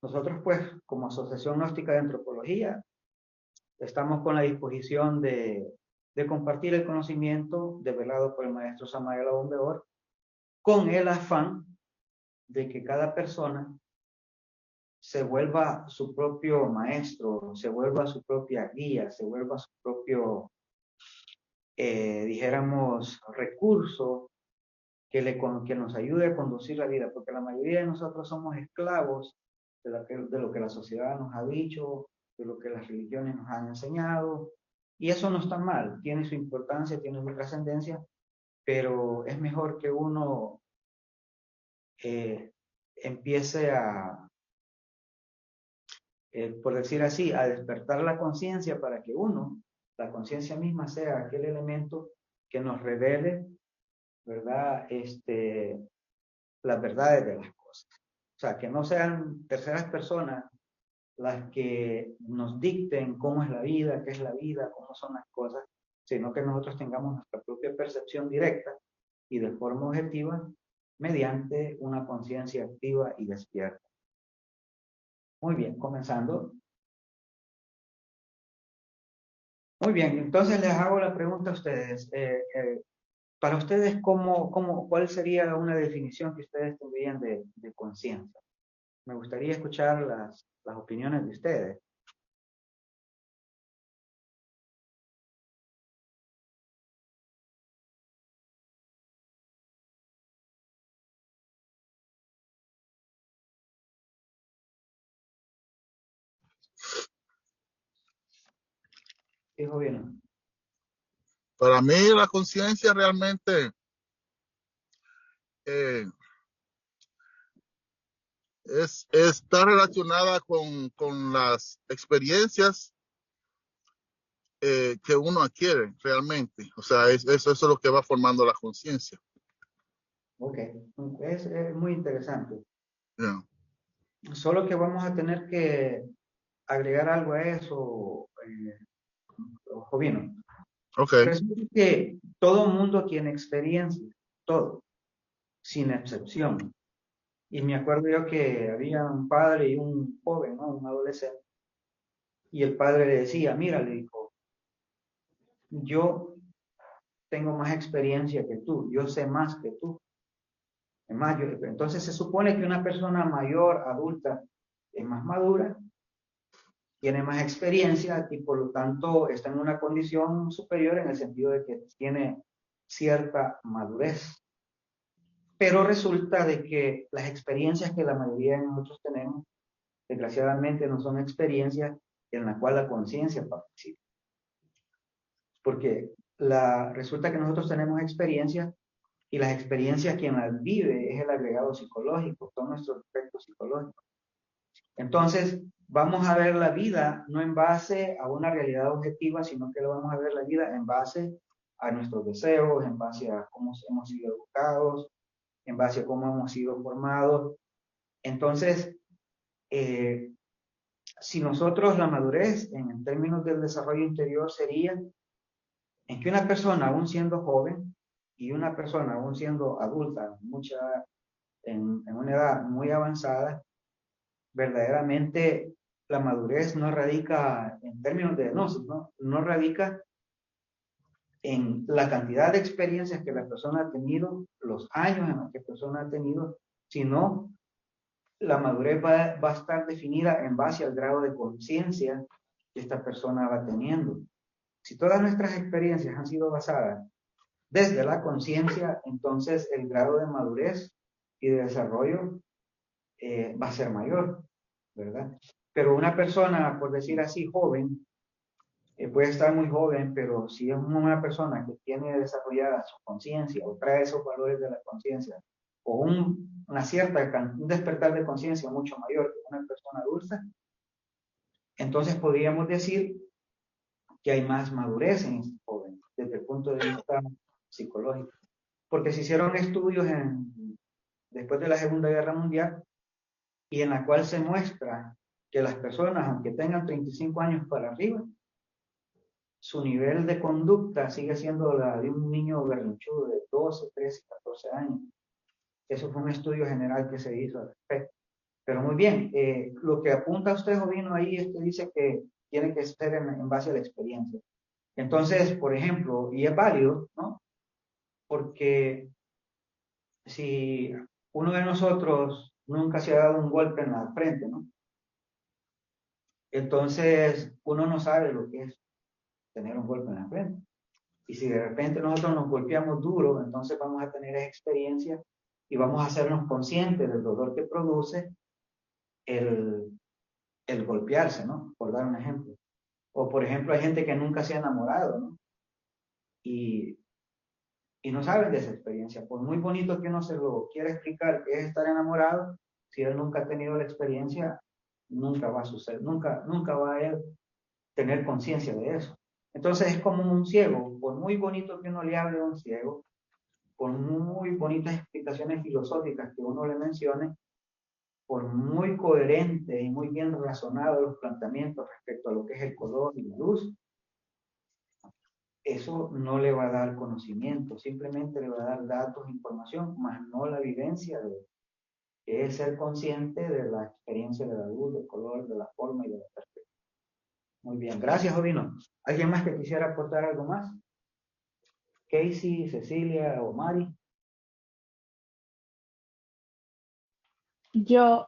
Nosotros, pues, como Asociación Gnóstica de Antropología, estamos con la disposición de compartir el conocimiento develado por el maestro Samael Aún Weor, con el afán de que cada persona se vuelva su propio maestro, se vuelva su propia guía, se vuelva su propio, dijéramos, recurso que nos ayude a conducir la vida, porque la mayoría de nosotros somos esclavos de lo que la sociedad nos ha dicho, de lo que las religiones nos han enseñado, y eso no está mal, tiene su importancia, tiene su trascendencia, pero es mejor que uno empiece por decir así, a despertar la conciencia para que uno, la conciencia misma, sea aquel elemento que nos revele, ¿verdad? Las verdades de las cosas. O sea, que no sean terceras personas las que nos dicten cómo es la vida, qué es la vida, cómo son las cosas, sino que nosotros tengamos nuestra propia percepción directa y de forma objetiva mediante una conciencia activa y despierta. Muy bien, comenzando. Muy bien, entonces les hago la pregunta a ustedes. Para ustedes, ¿cuál sería una definición que ustedes tendrían de conciencia? Me gustaría escuchar las opiniones de ustedes. Dijo bien. Para mí la conciencia realmente eh, está relacionada con las experiencias que uno adquiere realmente. O sea, eso es lo que va formando la conciencia. Ok, es muy interesante. Yeah. Solo que vamos a tener que agregar algo a eso, Jovino. Okay. Resulta que todo mundo tiene experiencia, todo, sin excepción. Y me acuerdo yo que había un padre y un joven, ¿no? Un adolescente, y el padre le decía, mira, le dijo, yo tengo más experiencia que tú, yo sé más que tú. Es más, entonces se supone que una persona mayor, adulta, es más madura, tiene más experiencia y por lo tanto está en una condición superior en el sentido de que tiene cierta madurez. Pero resulta de que las experiencias que la mayoría de nosotros tenemos, desgraciadamente no son experiencias en las cuales la conciencia participa. Porque resulta que nosotros tenemos experiencias y las experiencias quien las vive es el agregado psicológico, son nuestros aspectos psicológicos. Entonces, vamos a ver la vida no en base a una realidad objetiva, sino que lo vamos a ver la vida en base a nuestros deseos, en base a cómo hemos sido educados, en base a cómo hemos sido formados. Entonces, si nosotros la madurez en términos del desarrollo interior sería en que una persona aún siendo joven y una persona aún siendo adulta, en una edad muy avanzada, verdaderamente la madurez no radica en términos de gnosis, no radica en la cantidad de experiencias que la persona ha tenido, los años en los que la persona ha tenido, sino la madurez va a estar definida en base al grado de conciencia que esta persona va teniendo. Si todas nuestras experiencias han sido basadas desde la conciencia, entonces el grado de madurez y de desarrollo va a ser mayor, ¿verdad? Pero una persona, por decir así, joven, puede estar muy joven, pero si es una persona que tiene desarrollada su conciencia o trae esos valores de la conciencia, o un despertar de conciencia mucho mayor que una persona adulta, entonces podríamos decir que hay más madurez en este joven desde el punto de vista psicológico. Porque se hicieron estudios después de la Segunda Guerra Mundial y en la cual se muestra que las personas, aunque tengan 35 años para arriba, su nivel de conducta sigue siendo la de un niño berrinchudo de 12, 13, 14 años. Eso fue un estudio general que se hizo al respecto. Pero muy bien, lo que apunta usted, Jovino, ahí dice que tiene que ser en base a la experiencia. Entonces, por ejemplo, y es válido, ¿no? Porque si uno de nosotros nunca se ha dado un golpe en la frente, ¿no? Entonces, uno no sabe lo que es tener un golpe en la frente. Y si de repente nosotros nos golpeamos duro, entonces vamos a tener esa experiencia y vamos a hacernos conscientes del dolor que produce el, el golpearse, ¿no? Por dar un ejemplo. O por ejemplo, hay gente que nunca se ha enamorado, ¿no? Y, y no saben de esa experiencia. Por muy bonito que uno se lo quiera explicar que es estar enamorado, si él nunca ha tenido la experiencia, nunca va a suceder, nunca va a él tener conciencia de eso. Entonces es como un ciego, por muy bonito que uno le hable a un ciego, por muy bonitas explicaciones filosóficas que uno le mencione, por muy coherente y muy bien razonado los planteamientos respecto a lo que es el color y la luz, eso no le va a dar conocimiento, simplemente le va a dar datos, información, más no la vivencia de que es ser consciente de la experiencia de la luz, del color, de la forma y de la perspectiva. Muy bien, gracias, Jovino. ¿Alguien más que quisiera aportar algo más? Casey, Cecilia o Mari. Yo,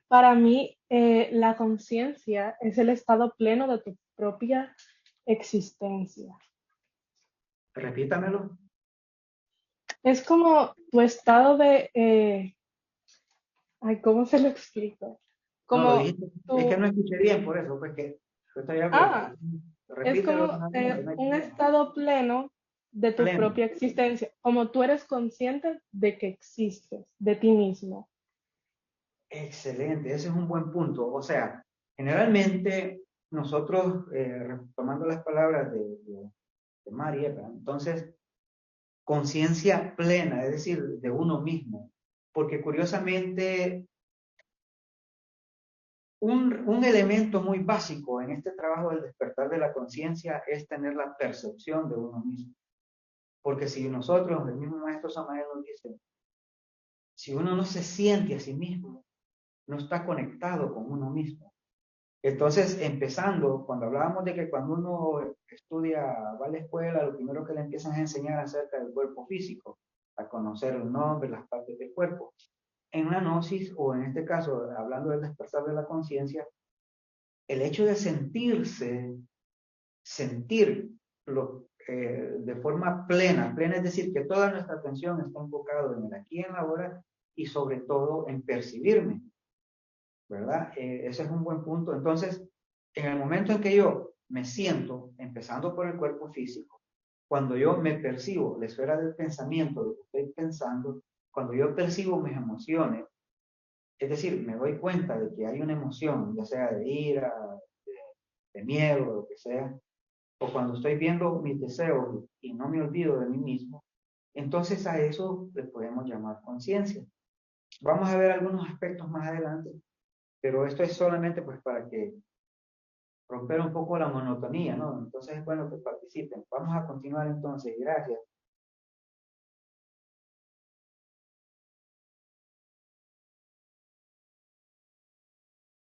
para mí, la conciencia es el estado pleno de tu propia existencia. Repítamelo. Es como tu estado de, ay, ¿cómo se lo explico? No, lo Como dijiste, es que tu, no escuché bien por eso, pues que estoy algo, ah, es repítelo como una vez, no hay un problema. estado pleno de tu Pleno. propia existencia, como tú eres consciente de que existes, de ti mismo. Excelente, ese es un buen punto. O sea, generalmente nosotros, retomando las palabras de María, ¿verdad? Entonces, conciencia plena, es decir, de uno mismo. Porque curiosamente, un elemento muy básico en este trabajo del despertar de la conciencia es tener la percepción de uno mismo. Porque si nosotros, el mismo maestro Samael nos dice, si uno no se siente a sí mismo, no está conectado con uno mismo. Entonces, empezando, cuando hablábamos de que cuando uno estudia, va a la escuela, lo primero que le empiezan a enseñar acerca del cuerpo físico, a conocer el nombre, las partes del cuerpo. En la gnosis, o en este caso, hablando del despertar de la conciencia, el hecho de sentir de forma plena, plena es decir, que toda nuestra atención está enfocada en el aquí y en la ahora, y sobre todo en percibirme, ¿verdad? Ese es un buen punto. Entonces, en el momento en que yo me siento, empezando por el cuerpo físico, cuando yo me percibo la esfera del pensamiento, lo que estoy pensando, cuando yo percibo mis emociones, es decir, me doy cuenta de que hay una emoción, ya sea de ira, de, de miedo, lo que sea, o cuando estoy viendo mis deseos y no me olvido de mí mismo, entonces a eso le podemos llamar conciencia. Vamos a ver algunos aspectos más adelante, pero esto es solamente pues para que romper un poco la monotonía, ¿no? Entonces es bueno que participen. Vamos a continuar entonces, gracias.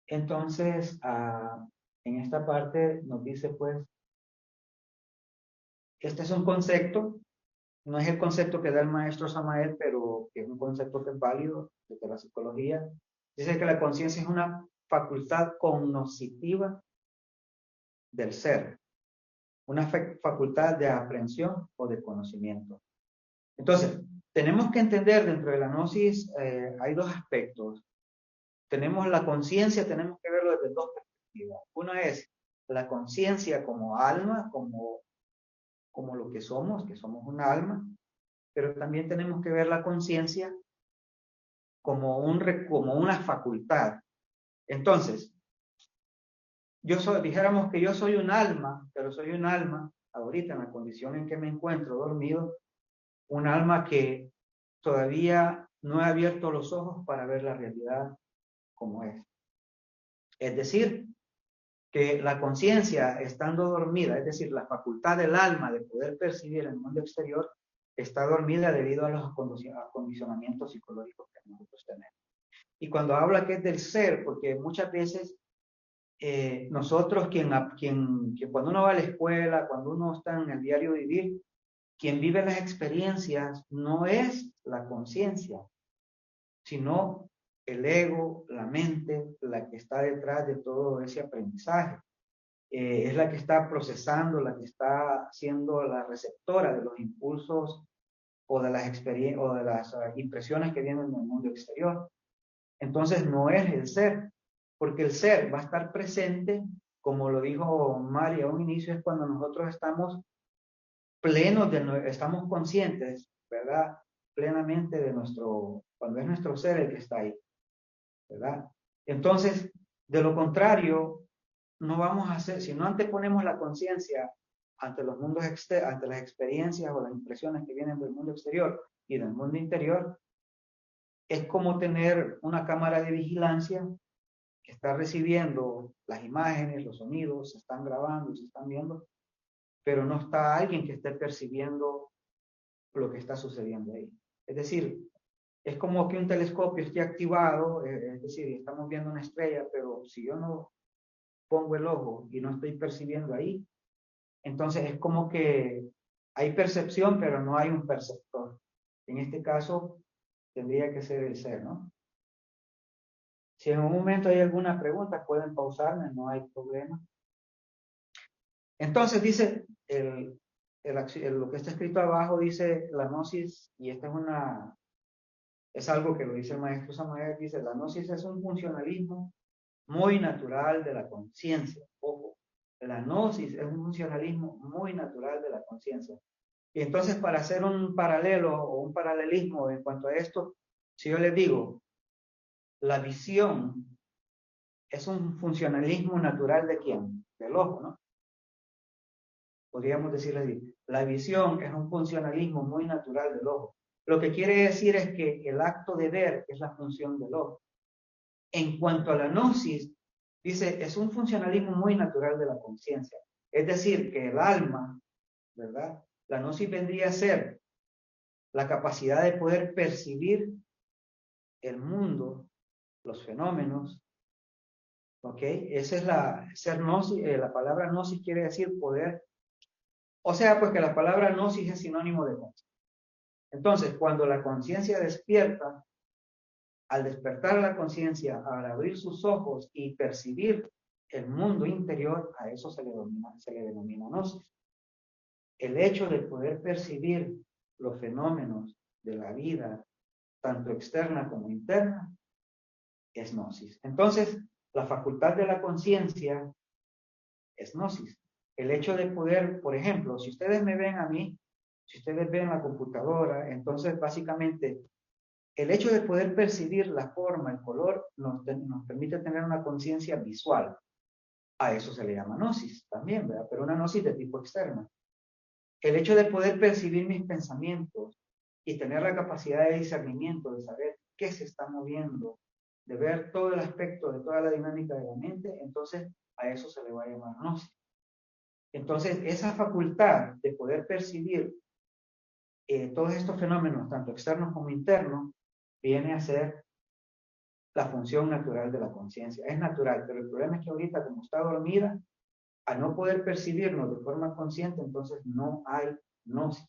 Entonces, en esta parte nos dice pues, este es un concepto, no es el concepto que da el maestro Samael, pero que es un concepto que es válido desde la psicología. Dice que la conciencia es una facultad cognoscitiva del ser, una facultad de aprehensión o de conocimiento. Entonces, tenemos que entender dentro de la gnosis, hay dos aspectos. Tenemos la conciencia, tenemos que verlo desde dos perspectivas. Una es la conciencia como alma, como lo que somos un alma, pero también tenemos que ver la conciencia como una facultad. Entonces, dijéramos que yo soy un alma, pero soy un alma, ahorita en la condición en que me encuentro dormido, un alma que todavía no he abierto los ojos para ver la realidad como es. Es decir, que la conciencia estando dormida, es decir, la facultad del alma de poder percibir el mundo exterior, está dormida debido a los acondicionamientos psicológicos que nosotros tenemos. Y cuando habla que es del ser, porque muchas veces nosotros, que cuando uno va a la escuela, cuando uno está en el diario vivir, quien vive las experiencias no es la conciencia, sino el ego, la mente, la que está detrás de todo ese aprendizaje. Es la que está procesando, la que está siendo la receptora de los impulsos o de las experiencias o de las impresiones que vienen del mundo exterior. Entonces no es el ser, porque el ser va a estar presente, como lo dijo María a un inicio, es cuando nosotros estamos plenos estamos conscientes, ¿verdad? Plenamente de cuando es nuestro ser el que está ahí, ¿verdad? Entonces, de lo contrario, no vamos a hacer, si no anteponemos la conciencia ante los mundos ante las experiencias o las impresiones que vienen del mundo exterior y del mundo interior, es como tener una cámara de vigilancia que está recibiendo las imágenes, los sonidos, se están grabando, se están viendo, pero no está alguien que esté percibiendo lo que está sucediendo ahí. Es decir, es como que un telescopio esté activado, es decir, estamos viendo una estrella, pero si yo no pongo el ojo y no estoy percibiendo ahí, entonces es como que hay percepción, pero no hay un perceptor. En este caso, tendría que ser el ser, ¿no? Si en un momento hay alguna pregunta, pueden pausarme, no hay problema. Entonces dice, lo que está escrito abajo dice la gnosis, y esta es algo que lo dice el maestro Samael, dice, la gnosis es un funcionalismo muy natural de la conciencia. Ojo, la gnosis es un funcionalismo muy natural de la conciencia. Y entonces, para hacer un paralelo o un paralelismo en cuanto a esto, si yo les digo, la visión es un funcionalismo natural ¿de quién? Del ojo, ¿no? Podríamos decirle así, la visión es un funcionalismo muy natural del ojo. Lo que quiere decir es que el acto de ver es la función del ojo. En cuanto a la gnosis, dice, es un funcionalismo muy natural de la conciencia. Es decir, que el alma, ¿verdad? La gnosis vendría a ser la capacidad de poder percibir el mundo, los fenómenos, ¿ok? Esa es ser gnosis, la palabra gnosis quiere decir poder, o sea, pues que la palabra gnosis es sinónimo de conciencia. Entonces, cuando la conciencia despierta, al despertar la conciencia, al abrir sus ojos y percibir el mundo interior, a eso se le denomina gnosis. El hecho de poder percibir los fenómenos de la vida, tanto externa como interna, es gnosis. Entonces, la facultad de la conciencia es gnosis. El hecho de poder, por ejemplo, si ustedes me ven a mí, si ustedes ven la computadora, entonces básicamente el hecho de poder percibir la forma, el color, nos permite tener una conciencia visual. A eso se le llama gnosis también, ¿verdad? Pero una gnosis de tipo externa. El hecho de poder percibir mis pensamientos y tener la capacidad de discernimiento, de saber qué se está moviendo, de ver todo el aspecto de toda la dinámica de la mente, entonces a eso se le va a llamar gnosis. Entonces, esa facultad de poder percibir todos estos fenómenos, tanto externos como internos, viene a ser la función natural de la conciencia. Es natural, pero el problema es que ahorita, como está dormida, al no poder percibirnos de forma consciente, entonces no hay gnosis.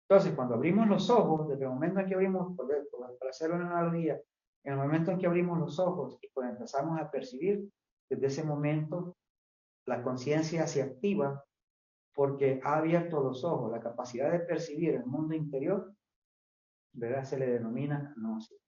Entonces, cuando abrimos los ojos, desde el momento en que abrimos, para hacer una analogía, en el momento en que abrimos los ojos y pues empezamos a percibir, desde ese momento la conciencia se activa porque ha abierto los ojos, la capacidad de percibir el mundo interior, ¿verdad? Se le denomina gnosis.